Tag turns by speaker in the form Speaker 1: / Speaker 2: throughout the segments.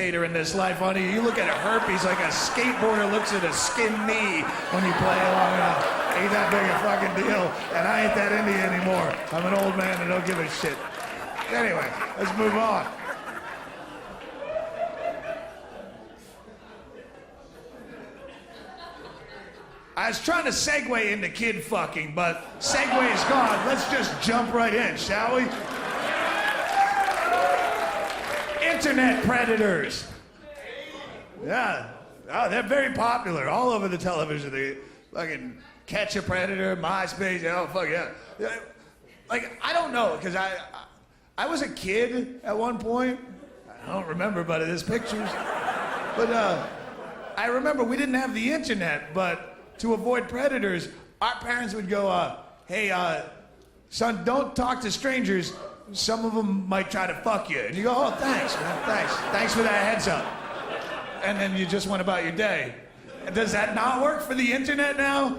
Speaker 1: spectator in this life, honey. You look at herpes like a skateboarder looks at a skinned knee when you play long enough. Ain't that big a fucking deal, and I ain't that into you anymore. I'm an old man and don't give a shit. Anyway, let's move on. I was trying to segue into kid fucking, but segue is gone. Let's just jump right in, shall we? Internet predators. Yeah. Oh, they're very popular all over the television. They fucking catch a predator, MySpace, oh, fuck yeah. Like, I don't know, because I was a kid at one point. I don't remember, but there's pictures. But I remember we didn't have the internet, but to avoid predators, our parents would go, hey, son, don't talk to strangers. Some of them might try to fuck you. And you go, oh, thanks, man, thanks. Thanks for that heads up. And then you just went about your day. Does that not work for the internet now?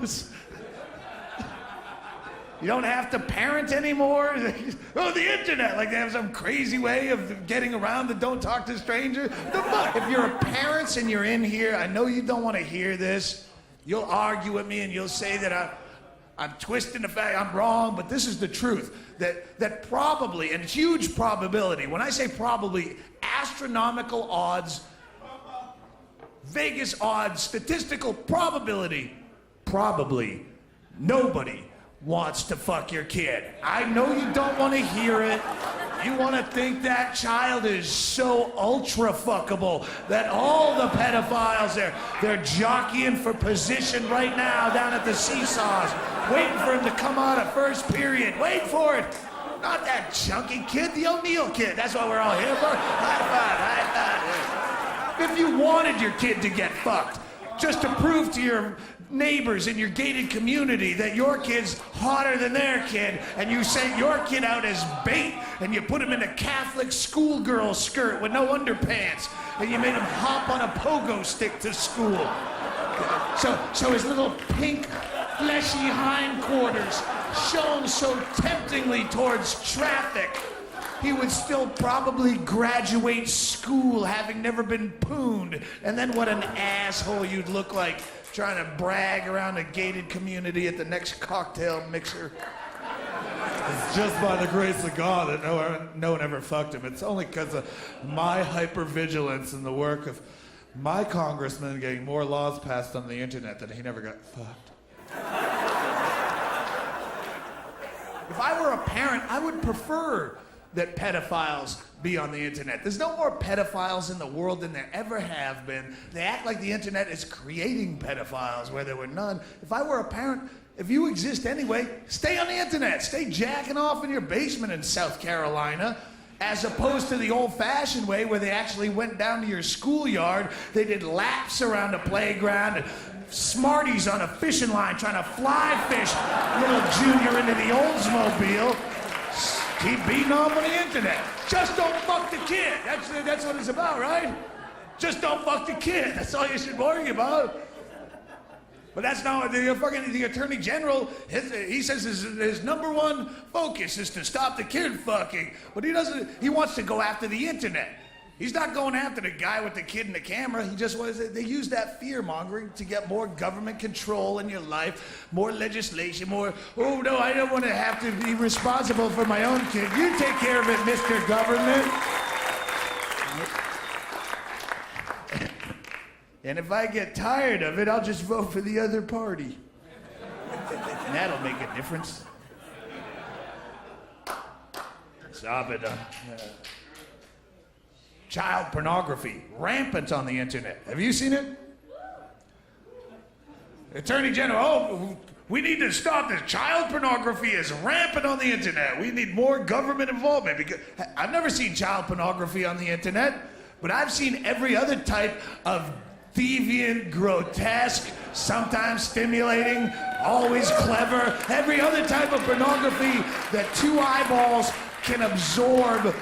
Speaker 1: You don't have to parent anymore? Oh, the internet, like they have some crazy way of getting around the don't talk to strangers. The fuck? If you're a parent and you're in here, I know you don't want to hear this. You'll argue with me and you'll say that I'm twisting the fact I'm wrong, but this is the truth. That probably, and huge probability, when I say probably, astronomical odds, Vegas odds, statistical probability, probably nobody wants to fuck your kid. I know you don't want to hear it. You want to think that child is so ultra fuckable that all the pedophiles, they're jockeying for position right now down at the seesaws, waiting for him to come out at first period. Wait for it. Not that chunky kid, the O'Neill kid. That's what we're all here for. High five, high five. If you wanted your kid to get fucked, just to prove to your neighbors in your gated community that your kid's hotter than their kid, and you sent your kid out as bait, and you put him in a Catholic schoolgirl skirt with no underpants, and you made him hop on a pogo stick to school. So his little pink, fleshy hindquarters shone so temptingly towards traffic, he would still probably graduate school having never been pooned. And then what an asshole you'd look like trying to brag around a gated community at the next cocktail mixer. It's just by the grace of God that no one ever fucked him. It's only because of my hypervigilance and the work of my congressman getting more laws passed on the internet that he never got fucked. If I were a parent, I would prefer that pedophiles be on the internet. There's no more pedophiles in the world than there ever have been. They act like the internet is creating pedophiles where there were none. If I were a parent, if you exist anyway, stay on the internet. Stay jacking off in your basement in South Carolina, as opposed to the old-fashioned way where they actually went down to your schoolyard, they did laps around the playground, Smarties on a fishing line trying to fly fish little Junior into the Oldsmobile. Keep beating off on the internet. Just don't fuck the kid. That's what it's about, right? Just don't fuck the kid. That's all you should worry about. But that's not the Attorney General. He says his number one focus is to stop the kid fucking. But he wants to go after the internet. He's not going after the guy with the kid in the camera. He just wants they use that fear-mongering to get more government control in your life, more legislation, more, oh no, I don't want to have to be responsible for my own kid. You take care of it, Mr. Government. And if I get tired of it, I'll just vote for the other party. And that'll make a difference. Stop it. Child pornography, rampant on the internet. Have you seen it? Attorney General, we need to stop this. Child pornography is rampant on the internet. We need more government involvement. Because I've never seen child pornography on the internet, but I've seen every other type of deviant, grotesque, sometimes stimulating, always clever, every other type of pornography that two eyeballs can absorb.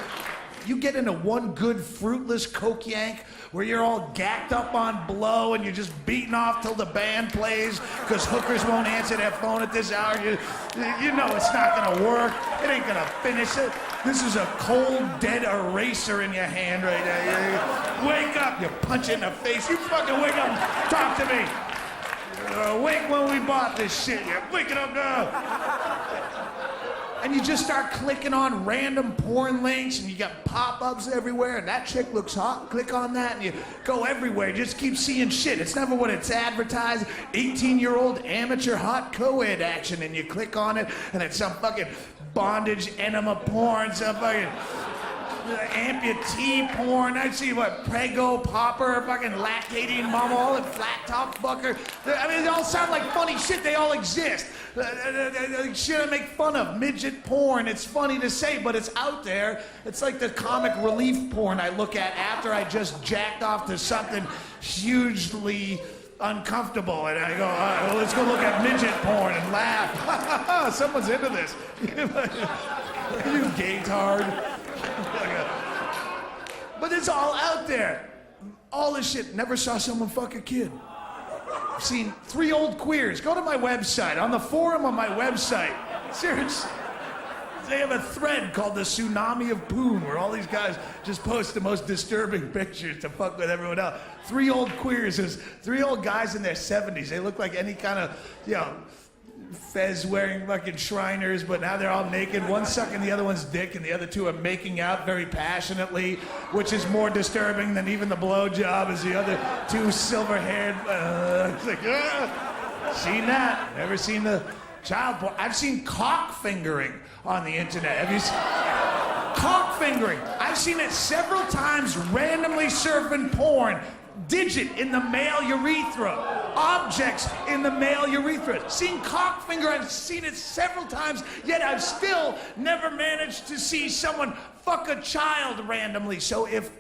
Speaker 1: You get into one good fruitless coke yank where you're all gacked up on blow and you're just beating off till the band plays because hookers won't answer their phone at this hour. You know it's not gonna work. It ain't gonna finish it. This is a cold, dead eraser in your hand right there. Wake You punch it in the face. You fucking wake up, talk to me. Wake when we bought this shit. You wake it up now. And you just start clicking on random porn links, and you got pop-ups everywhere, and that chick looks hot. Click on that, and you go everywhere. You just keep seeing shit. It's never what it's advertised. 18-year-old amateur hot co-ed action, and you click on it, and it's some fucking bondage enema porn, some fucking amputee porn. I see what prego popper, fucking lactating mama, all that flat top fucker. I mean, they all sound like funny shit. They all exist. Shit I make fun of, midget porn. It's funny to say, but it's out there. It's like the comic relief porn I look at after I just jacked off to something hugely uncomfortable, and I go, all right, well, let's go look at midget porn and laugh. Someone's into this. You gaydard. But it's all out there. All this shit. Never saw someone fuck a kid. I've seen 3 old queers. Go to my website. On the forum on my website. Seriously. They have a thread called the Tsunami of Poon, where all these guys just post the most disturbing pictures to fuck with everyone else. 3 old queers. There's 3 old guys in their 70s. They look like any kind of, fez-wearing fucking Shriners, but now they're all naked. One's sucking the other one's dick, and the other 2 are making out very passionately, which is more disturbing than even the blowjob, is the other 2 silver-haired. It's like, seen that? Never seen the child porn. I've seen cock fingering on the internet. Have you seen cock fingering? I've seen it several times, randomly surfing porn. Digit in the male urethra. Objects in the male urethra. Seen cock finger, I've seen it several times, yet I've still never managed to see someone fuck a child randomly. So if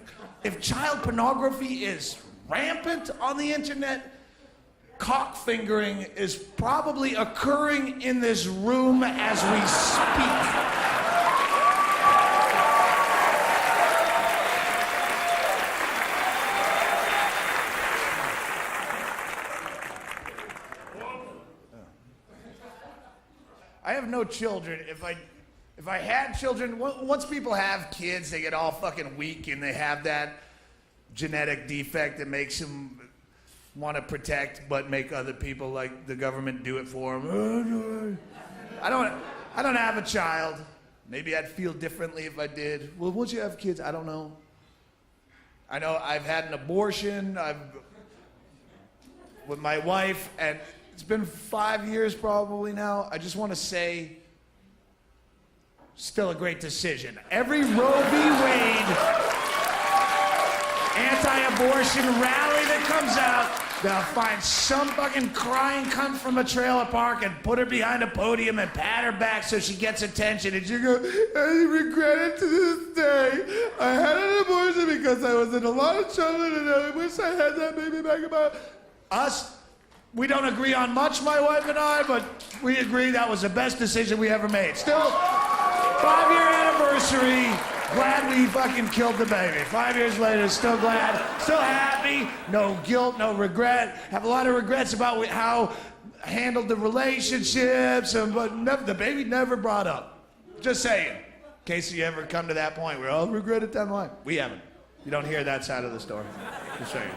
Speaker 1: child pornography is rampant on the internet, cock fingering is probably occurring in this room as we speak. I have no children. If I had children, once people have kids, they get all fucking weak and they have that genetic defect that makes them want to protect but make other people like the government do it for them. I don't have a child. Maybe I'd feel differently if I did. Well, once you have kids, I don't know. I know I've had an abortion. With my wife, and it's been 5 years probably now. I just want to say, still a great decision. Every Roe v. Wade anti-abortion rally that comes out, they'll find some fucking crying cunt from a trailer park and put her behind a podium and pat her back so she gets attention. And she go, I regret it to this day. I had an abortion because I was in a lot of trouble and I wish I had that baby back about. Us, we don't agree on much, my wife and I, but we agree that was the best decision we ever made. Still, 5-year anniversary. Glad we fucking killed the baby. 5 years later, still glad, still happy, no guilt, no regret. Have a lot of regrets about how I handled the relationships, but the baby never brought up. Just saying, in case you ever come to that point where I'll regret it down the line. We haven't. You don't hear that side of the story. Just saying.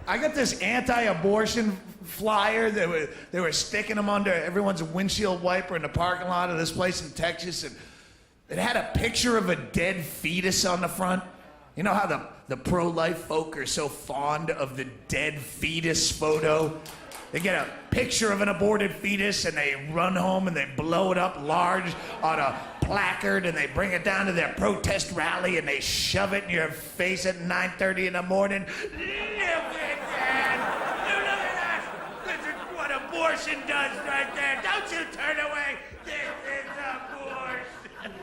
Speaker 1: I got this anti-abortion flyer that they were sticking them under everyone's windshield wiper in the parking lot of this place in Texas, and it had a picture of a dead fetus on the front. You know how the pro-life folk are so fond of the dead fetus photo? They get a picture of an aborted fetus and they run home and they blow it up large on a placard and they bring it down to their protest rally and they shove it in your face at 9:30 in the morning. Look at that! This is what abortion does right there. Don't you turn away. This is abortion.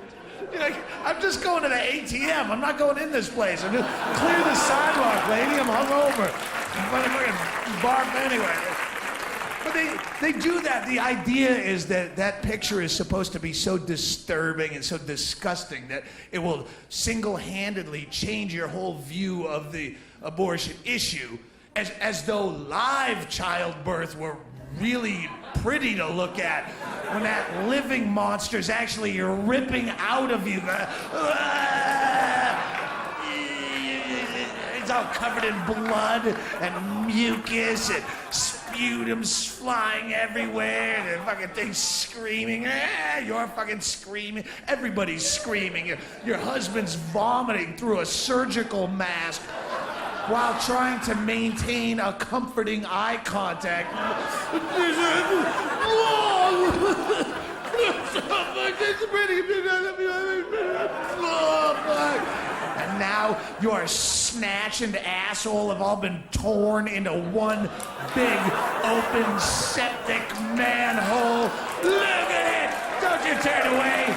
Speaker 1: You're like, I'm just going to the ATM. I'm not going in this place. I'm just clear the sidewalk, lady. I'm hungover. I'm fucking barf anyway. But they do that. The idea is that that picture is supposed to be so disturbing and so disgusting that it will single-handedly change your whole view of the abortion issue, as though live childbirth were really pretty to look at when that living monster's actually ripping out of you. It's all covered in blood and mucus and sputum's flying everywhere. And the fucking thing's screaming. You're fucking screaming. Everybody's screaming. Your husband's vomiting through a surgical mask while trying to maintain a comforting eye contact. And now your snatch and asshole have all been torn into one big open septic manhole. Look at it! Don't you turn away!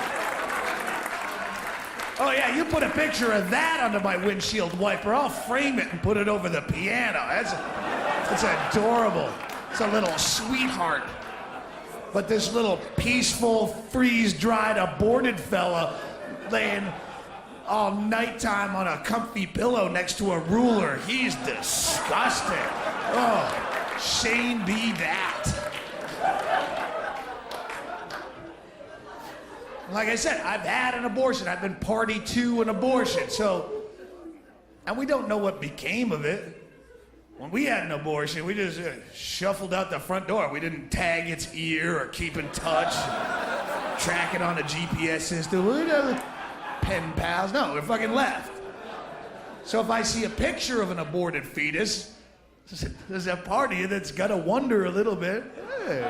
Speaker 1: Oh yeah, you put a picture of that under my windshield wiper. I'll frame it and put it over the piano. That's adorable. It's a little sweetheart. But this little peaceful, freeze-dried, aborted fella laying all nighttime on a comfy pillow next to a ruler. He's disgusting. Oh, shame be that. Like I said, I've had an abortion. I've been party to an abortion. And we don't know what became of it. When we had an abortion, we just shuffled out the front door. We didn't tag its ear or keep in touch, track it on a GPS system. Pen pals. No, we fucking left. So if I see a picture of an aborted fetus, there's a part of you that's got to wonder a little bit. Hey.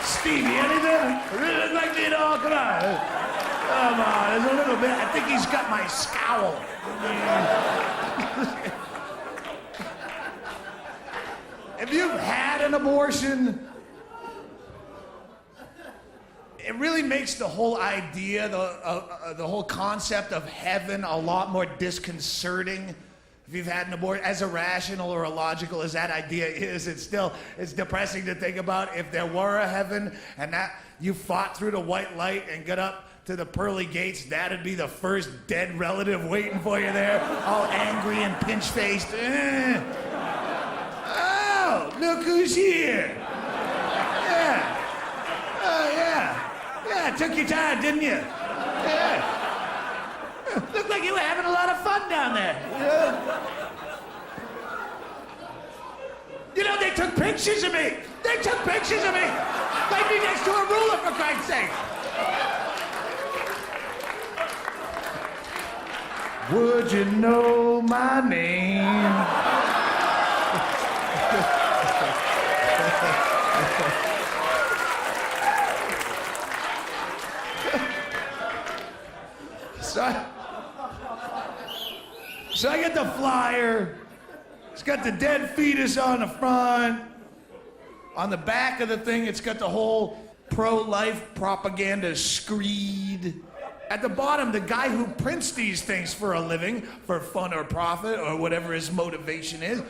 Speaker 1: Stevie, anything? Really look like it all? Come on. Come on, there's a little bit. I think he's got my scowl. If you've had an abortion, it really makes the whole idea, the whole concept of heaven a lot more disconcerting. If you've had an abortion, as irrational or illogical as that idea is, it's depressing to think about. If there were a heaven and that you fought through the white light and got up to the pearly gates, that'd be the first dead relative waiting for you there, all angry and pinch-faced. Oh, look who's here. Yeah. Oh, yeah. Yeah, took your time, didn't you? Yeah. Looked like you were having a lot of fun down there. Yeah. You know, they took pictures of me. They took pictures of me. Like me next to a ruler, for Christ's sake. Would you know my name? So I get the flyer. It's got the dead fetus on the front. On the back of the thing, it's got the whole pro-life propaganda screed. At the bottom, the guy who prints these things for a living, for fun or profit or whatever his motivation is,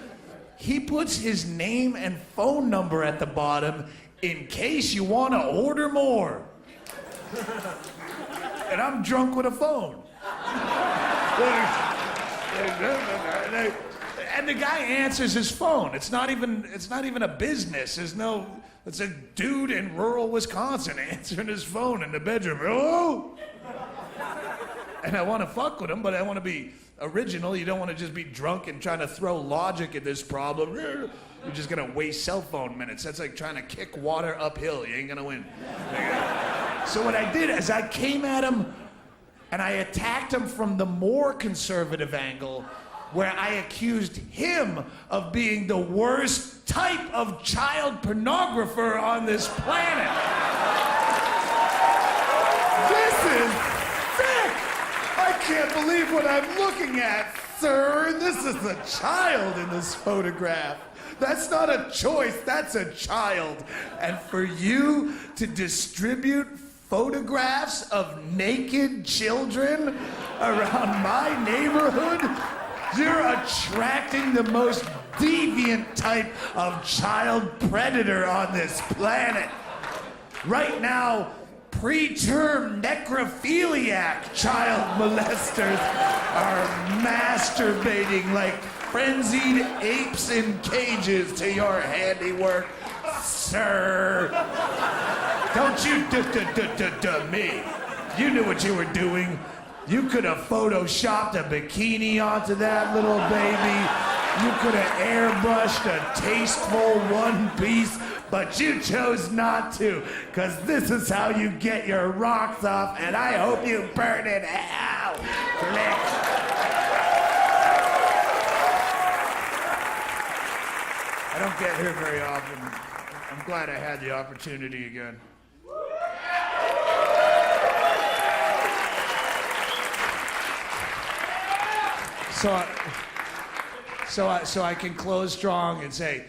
Speaker 1: he puts his name and phone number at the bottom in case you want to order more. And I'm drunk with a phone. And the guy answers his phone. It's not even a business. It's a dude in rural Wisconsin answering his phone in the bedroom. Hello? And I want to fuck with him, but I want to be original. You don't want to just be drunk and trying to throw logic at this problem. You're just going to waste cell phone minutes. That's like trying to kick water uphill. You ain't going to win. So what I did is I came at him and I attacked him from the more conservative angle, where I accused him of being the worst type of child pornographer on this planet. This is sick! I can't believe what I'm looking at, sir. This is a child in this photograph. That's not a choice, that's a child. And for you to distribute photographs of naked children around my neighborhood, you're attracting the most deviant type of child predator on this planet. Right now, preterm necrophiliac child molesters are masturbating like frenzied apes in cages to your handiwork, sir. Don't you do me. You knew what you were doing. You could have photoshopped a bikini onto that little baby. You could have airbrushed a tasteful one piece, but you chose not to, because this is how you get your rocks off, and I hope you burn in hell. Click. I don't get here very often. I'm glad I had the opportunity again. So I can close strong and say,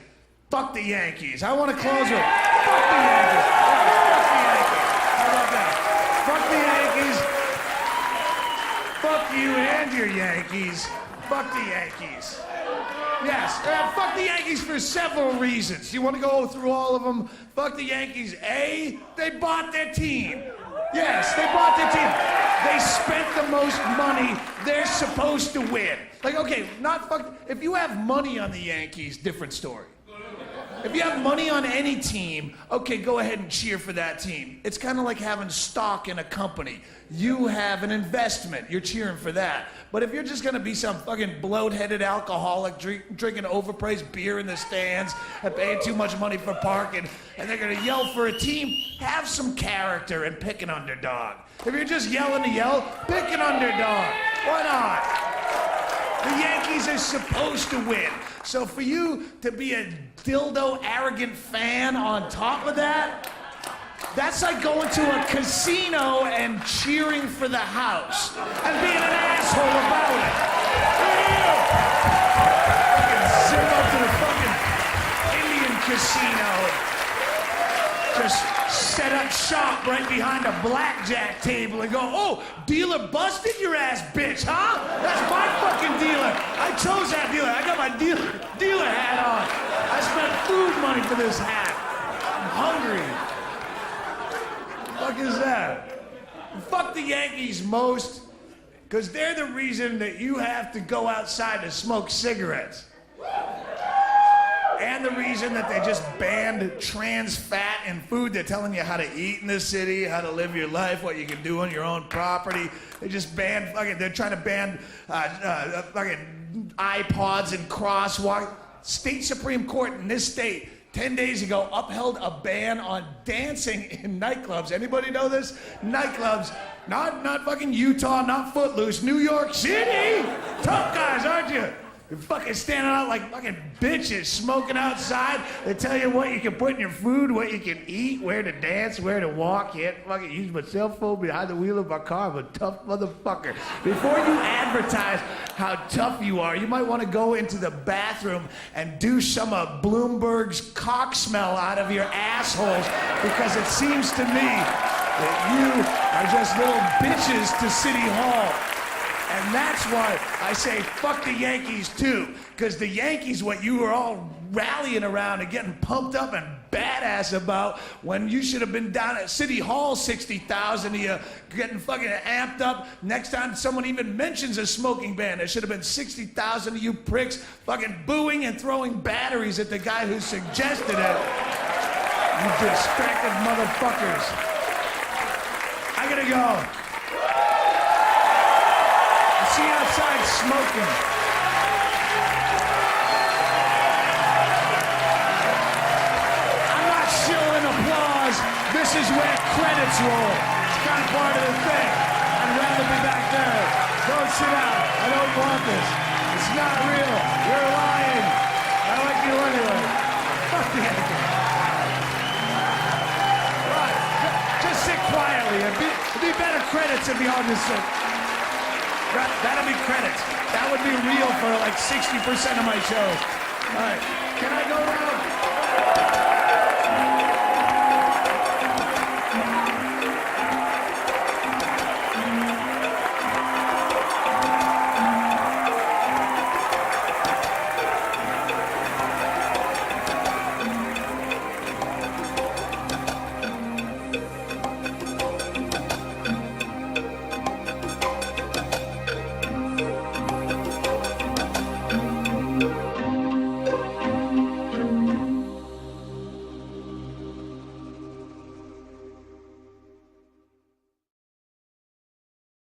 Speaker 1: fuck the Yankees. I want to close with, fuck the Yankees. Yeah, fuck the Yankees. How about that? Fuck the Yankees. Fuck you and your Yankees. Fuck the Yankees. Yes, fuck the Yankees for several reasons. You want to go through all of them? Fuck the Yankees. A, they bought their team. Yes, they bought their team. They spent the most money. They're supposed to win. Like, okay, not fuck. If you have money on the Yankees, different story. If you have money on any team, okay, go ahead and cheer for that team. It's kind of like having stock in a company. You have an investment. You're cheering for that. But if you're just going to be some fucking bloat-headed alcoholic drinking overpriced beer in the stands and paying too much money for parking, and they're going to yell for a team, have some character and pick an underdog. If you're just yelling to yell, pick an underdog. Why not? The Yankees are supposed to win. So for you to be a dildo arrogant fan on top of that, that's like going to a casino and cheering for the house and being an asshole about it. Fucking zip up to the fucking Indian casino and just set up shop right behind a blackjack table and go, oh, dealer busted your ass, bitch, huh? That's my fucking dealer. I chose that dealer. I got my dealer hat on. I spent food money for this hat. I'm hungry. What the fuck is that? Fuck the Yankees most, because they're the reason that you have to go outside to smoke cigarettes. And the reason that they just banned trans fat in food. They're telling you how to eat in this city, how to live your life, what you can do on your own property. They just banned fucking, they're trying to ban fucking iPods and crosswalk. State Supreme Court in this state 10 days ago upheld a ban on dancing in nightclubs. Anybody know this? Nightclubs, not fucking Utah, not Footloose, New York City. Tough guys, aren't you? You're fucking standing out like fucking bitches, smoking outside. They tell you what you can put in your food, what you can eat, where to dance, where to walk. Can't fucking use my cell phone behind the wheel of my car. I'm a tough motherfucker. Before you advertise how tough you are, you might want to go into the bathroom and do some of Bloomberg's cock smell out of your assholes, because it seems to me that you are just little bitches to City Hall. And that's why I say fuck the Yankees too, because the Yankees, what you were all rallying around and getting pumped up and badass about, when you should have been down at City Hall, 60,000 of you getting fucking amped up. Next time someone even mentions a smoking ban, there should have been 60,000 of you pricks fucking booing and throwing batteries at the guy who suggested it. You distracted motherfuckers. I gotta go. See you outside smoking. I'm not shilling applause. This is where credits roll. It's kind of part of the thing. I'd rather be back there. Don't sit down. I don't want this. It's not real. You're lying. I like you anyway. Fuck the Yankees. Right. Just sit quietly. It'd be better credits if the audience said. That'll be credits. That would be real for like 60% of my shows. All right. Can I go now?